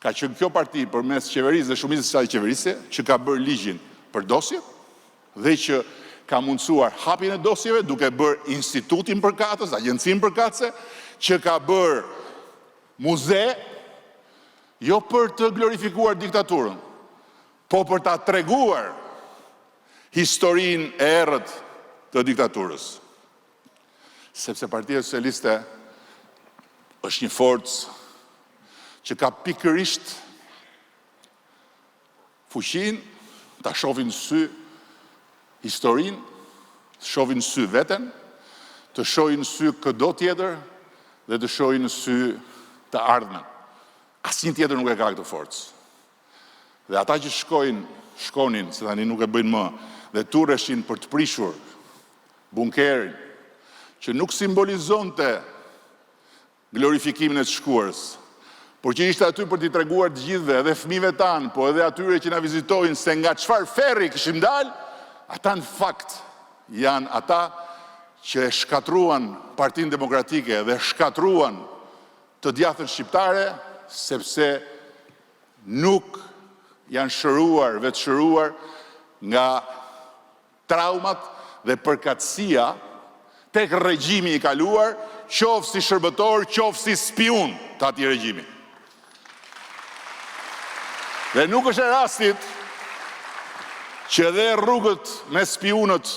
ka qenë kjo parti përmes qeverisë dhe shumicës së saj qeverisë që ka bërë ligjin për dosjet dhe që ka mundësuar hapjen e dosjeve duke bërë institutin përkatës, agjencinë përkatëse, që ka bërë muze, jo për të glorifikuar diktaturën, po për ta treguar historinë e errët të diktaturës. Sepse Partia Socialiste është një forcë që ka pikërisht fuqinë ta shohin në sy historinë, të shohin në sy veten, të shohin në sy çdo tjetër dhe të shohin në sy të ardhmen. Asnjë tjetër nuk e ka këtë forcë. Dhe ata që shkonin, se tani nuk e bëjnë më, dhe turreshin për të prishur bunkerin, që nuk simbolizonte glorifikimin e të shkuarës, por që ishte aty për t'i treguar të gjithëve, edhe fëmijëve tanë, po edhe atyre që na vizitojnë se nga çfarë ferri kishim dalë, ata në fakt janë ata që e shkatruan Partinë Demokratike dhe shkatruan të djathtën shqiptare, sepse nuk janë shëruar, vetëshëruar nga traumat dhe përkatësia tek regjimi i kaluar, qoftë si shërbëtor, qoftë si spiun të atij regjimi. Dhe nuk është e rastit që edhe rrugët me spionët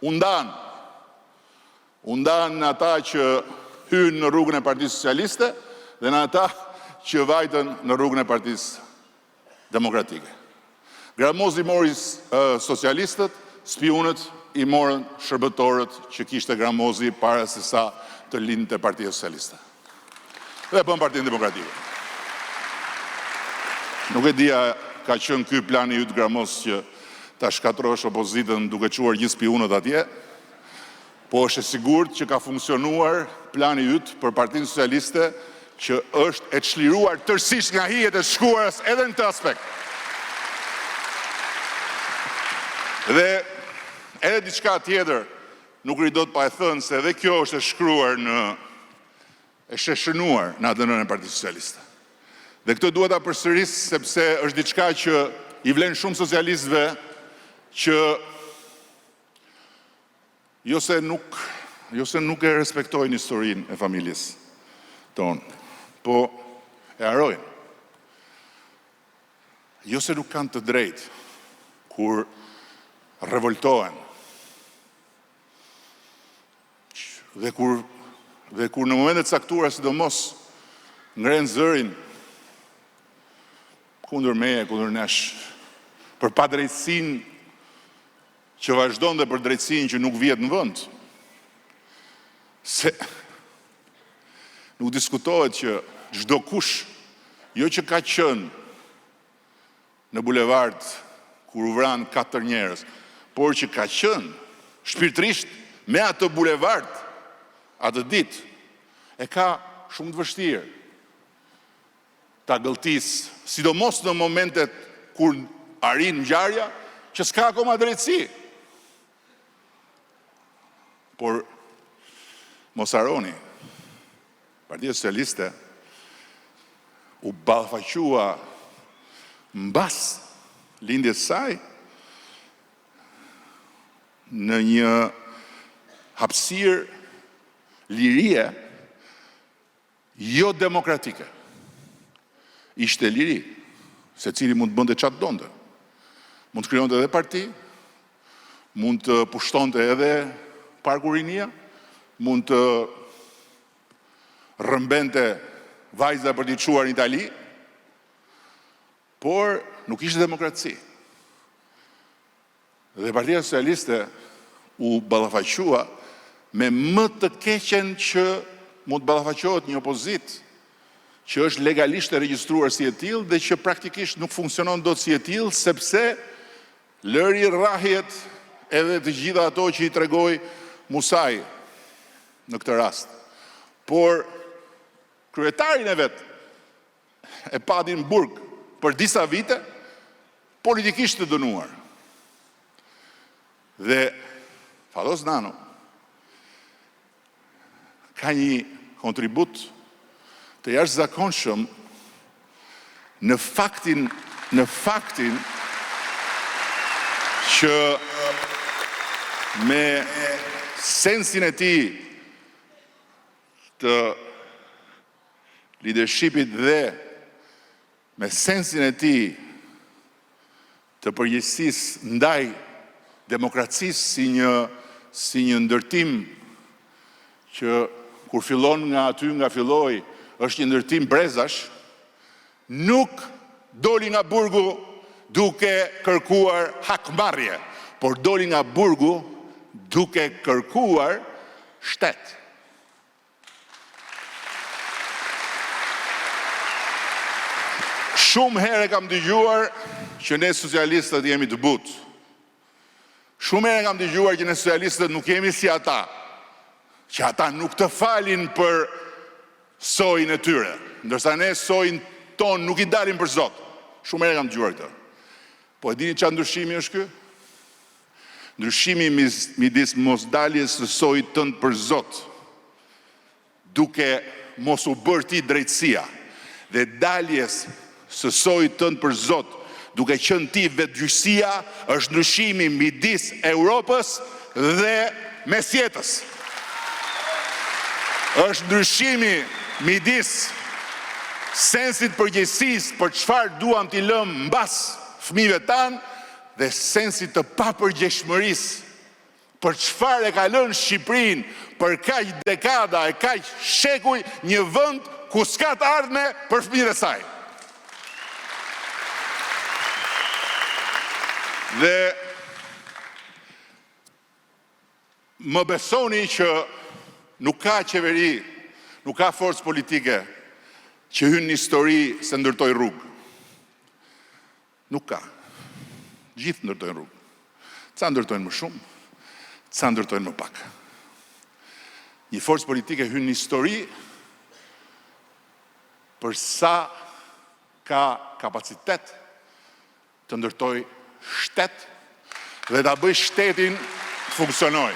u ndanë. U ndanë në ata që hynë në rrugën e Partisë Socialiste dhe në ata që vajtën në rrugën e Partisë Demokratike. Gramozi mori socialistët, spionët i morën shërbëtorët që kishte Gramozi para se sa të lindte Partia Socialiste. Dhe bën Partinë Demokratike. Nuk e dija ka qenë ky plani yt Gramos që ta shkatrosh opozitën duke çuar gjithë spionët atje, po është e sigurt që ka funksionuar plani yt për Partinë Socialiste që është e çliruar tërësisht nga hijet e shkuarës edhe në këtë aspekt. Dhe edhe diçka tjetër nuk ridot pa e thënë se edhe kjo është e shkruar e shëshënuar në ADN-n e Partisë Socialiste. Dhe këtë duhet ta përsëris sepse është diçka që i vlen shumë socialistëve që jo se nuk e respektojnë historinë e familjes tonë, po e harrojnë. Jo se nuk kanë të drejtë kur revoltohen. Dhe kur në momentet caktuara sidomos ngrenë zërin kundër meje, kundër nesh, për padrejtësinë që vazhdon dhe për drejtësinë që nuk vjet në vend. Se nuk diskutohet që çdo kush, jo që ka qenë në bulevard kur u vran 4 njerëz, por që ka qenë shpirtërisht me atë bulevard atë ditë, e ka shumë të vështirë ta gëlltisë, sidomos në momentet kur arrin ngjarja që s'ka akoma drejtësi. Por mos harroni, Partia Socialiste u ballafaqua mbas lindjes saj në një hapësirë lirie jo demokratike. Ishte liri, se cili mund të bënte çfarë donte. Mund të krijonte edhe parti, mund të pushtonte edhe Parku Rinia, mund të rrëmbente vajza për t'i çuar në Itali, por nuk ishte demokraci. Dhe Partia Socialiste u ballafaqua me më të keqen që mund të ballafaqohet një opozitë, që është legalisht e regjistruar si e tillë dhe që praktikisht nuk funksionon dot si e tillë, sepse lëri rrahjet edhe të gjitha ato që i tregoi Musai në këtë rast. Por kryetarin e vet e pati në burg për disa vite, politikisht të dënuar. Dhe Fados Nano ka një kontribut të jashtëzakonshëm në faktin që me sensin e tij të leadershipit dhe me sensin e tij të përgjegjësisë ndaj demokracisë si një ndërtim që kur fillon nga aty nga filloi është një ndërtim brezash, nuk doli nga burgu duke kërkuar hakmarrje, por doli nga burgu duke kërkuar shtet. Shumë herë kam dëgjuar që ne socialistët jemi të butë. Shumë herë kam dëgjuar që ne socialistët nuk jemi si ata, që ata nuk të falin për sojin e tyre, ndërsa ne sojin ton nuk i dalim për Zot. Shumë herë kam dëgjuar këtë. Po e dini çfarë ndryshimi është ky? Ndryshimi midis mosdaljes së sojit tënd për Zot, duke mos u bërë ti drejtësia, dhe daljes së sojit tënd për Zot, duke qenë ti vetgjyqësia, është ndryshimi midis Europës dhe mesjetës. Është ndryshimi midis sensit përgjegjësisë për çfarë duam t'i lëmë mbas fëmijëve tanë dhe sensit të papërgjegjshmërisë për çfarë e ka lënë Shqipërinë për kaq dekada e kaq shekuj një vend ku s'ka të ardhme për fëmijët e saj. Dhe më besoni që nuk ka qeveri, nuk ka forcë politike që hyn në histori se ndërtoi rrugë. Nuk ka. Gjithë ndërtojnë rrugë. Ca ndërtojnë më shumë, ca ndërtojnë më pak. Një forcë politike hyn në histori për sa ka kapacitet të ndërtoj shtet dhe ta bëj shtetin të funksionoj.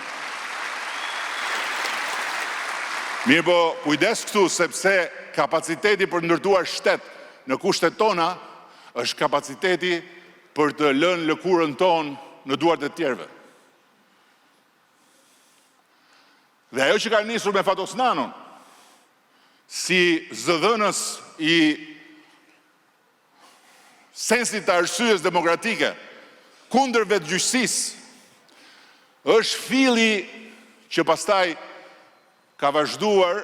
Mirë po, kujdes këtu sepse kapaciteti për ndërtuar shtet në kushtet tona është kapaciteti për të lënë lëkurën tonë në duart e tjerëve. Dhe ajo që ka nisur me Fatosnanon, si zëdhënës i sensit të arsyes demokratike, kundër vetgjyqësisë, është filli që pastaj ka vazhduar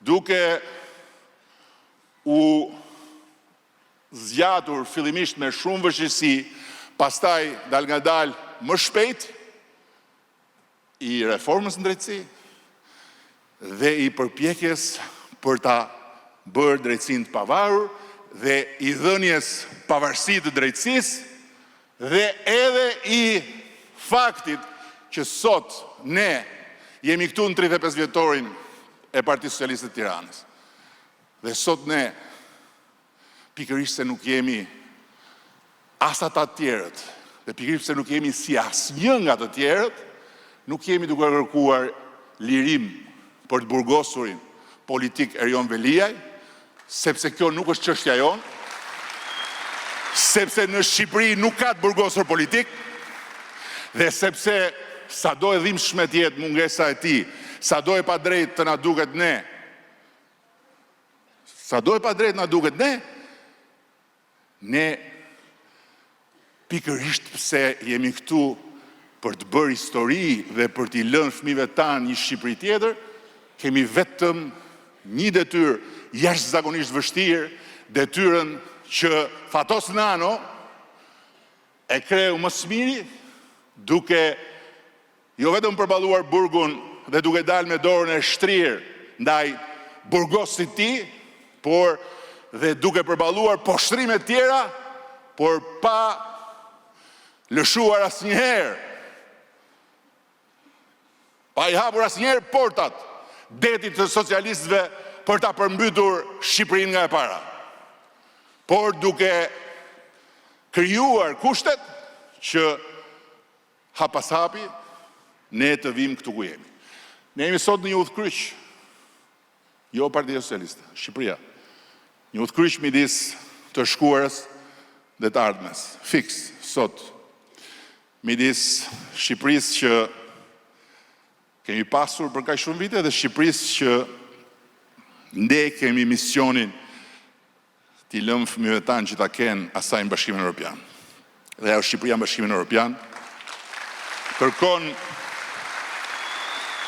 duke u zgjatur fillimisht me shumë vështirësi, pastaj dal nga dal më shpejt i reformës në drejtësi dhe i përpjekjes për ta bërë drejtësinë të pavarur dhe i dhënies pavarësi të drejtësisë dhe edhe i faktit që sot ne jemi këtu në 35 vjetorin e Partisë Socialiste të Tiranës. Dhe sot ne pikërisht se nuk jemi as ata të tjerët, dhe pikërisht se nuk jemi si asnjë nga të tjerët, nuk jemi duke kërkuar lirim për të burgosurin politik Erion Veliaj, sepse kjo nuk është çështja jonë, sepse në Shqipëri nuk ka të burgosur politik, dhe sepse sado e dhimbshme të jetë mungesa e tij, sado e padrejtë të na duket ne, ne pikërisht pse jemi këtu për të bërë histori dhe për t'i lënë fëmijëve tanë një Shqipëri tjetër, kemi vetëm një detyrë jashtëzakonisht vështirë, detyrën që Fatosnano e kreu më së miri, duke jo vetëm përballuar burgun dhe duke dalë me dorën e shtrirë ndaj burgosit ti, por dhe duke përballuar poshtrime tjera, por pa lëshuar asnjëherë, pa i hapur asnjëherë portat detit të socialistëve për ta përmbytur Shqipërinë nga e para, por duke krijuar kushtet që hap pas hapi ne të vim këtu ku jemi. Ne jemi sot në një udhkryq, jo Partia Socialiste, Shqipëria. Një udhkryq midis të shkuarës dhe të ardhmes. Fiks, sot. Midis Shqipërisë që kemi pasur për kaq shumë vite dhe Shqipërisë që nde kemi misionin t'i lëmë fëmijëve tanë që ta kenë asaj në Bashkimin Evropian. Dhe ajo Shqipëria në Bashkimin Evropian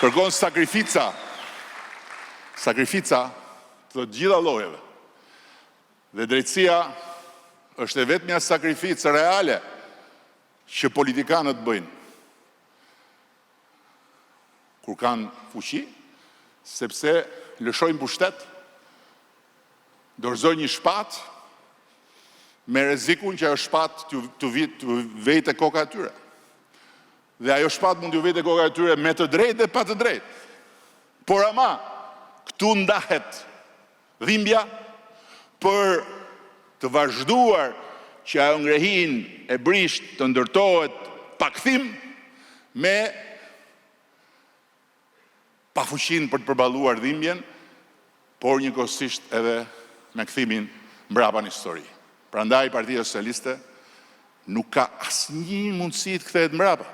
kërkon sakrifica të gjitha llojeve. Dhe drejtësia është e vetmja sakrificë reale që politikanët bëjnë. Kur kanë fuqi, sepse lëshojnë pushtet, dorëzojnë një shpatë me rrezikun që ajo shpatë të vejtë e koka e tyre. Dhe ajo shpatë mund t'ju vejtë e koka e tyre me të drejtë dhe pa të drejtë. Por ama, këtu ndahet dhimbja për të vazhduar që ajo ngrehin e brisht të ndërtohet pa kthim me pa fuqinë për të përballuar dhimbjen, por njëkohësisht edhe me kthimin mbrapa në histori. Prandaj Partia Socialiste nuk ka asnjë mundësi të kthehet mbrapa,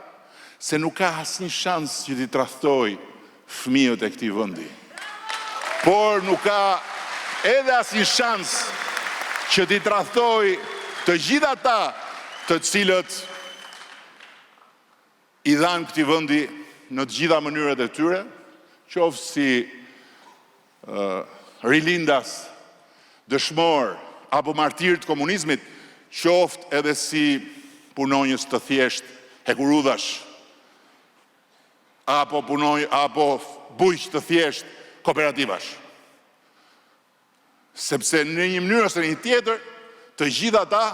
se nuk ka asnjë shans që t'i tradhtoj fëmijët e këtij vendi. Por nuk ka edhe asnjë shans që t'i tradhtoj të gjithë ata të cilët i dhanë këtij vendi në të gjitha mënyrat e tyre, qoftë si rilindas, dëshmor apo martir të komunizmit, qoftë edhe si punonjës të thjesht hekurudhash, apo bujq të thjesht kooperativash. Sepse në një mënyrë ose një tjetër, të gjitha ata,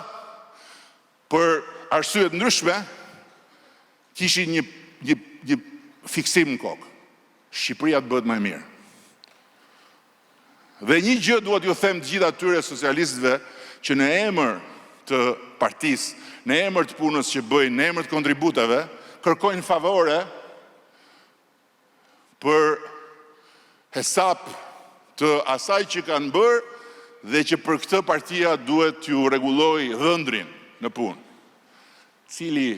për arsye të ndryshme, kishin një fiksim në kokë. Shqipëria të bëhet më e mirë. Dhe një gjë duhet ju them të gjitha atyre socialistëve që në emër të partisë, në emër të punës që bëjnë, në emër të kontributeve, kërkojnë favore për hesap të asaj që kanë bërë dhe që për këtë partia duhet t'ju rregulloj dhëndrin në punë. Cili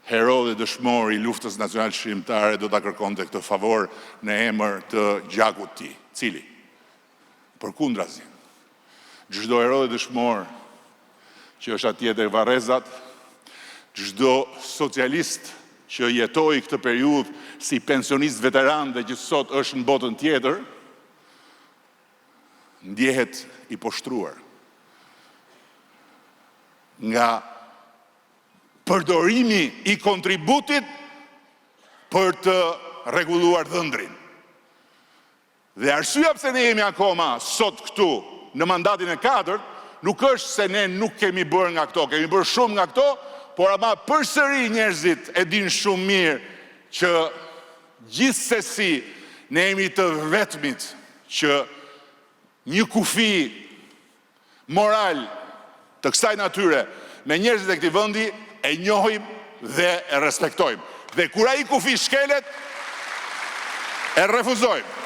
hero dhe dëshmor i luftës nacionale shqiptare do ta kërkonte këtë favor në emër të gjakut të tij? Cili? Përkundrazi. Çdo hero dhe dëshmor që është atje te Varrezat, çdo socialist që jetoi këtë periudhë si pensionist veteran dhe që sot është në botën tjetër, ndjehet i poshtruar nga përdorimi i kontributit për të rregulluar dhëndrin. Dhe arsyeja pse ne jemi akoma sot këtu në mandatin e 4, nuk është se ne nuk kemi bërë nga këto, kemi bërë shumë nga këto, por ama përsëri njerëzit e din shumë mirë që gjithsesi ne jemi të vetmit që një kufi moral të kësaj natyre me njerëzit e këtij vendi e njohim dhe e respektojmë. Dhe kur ai kufi shkelet, e refuzojmë.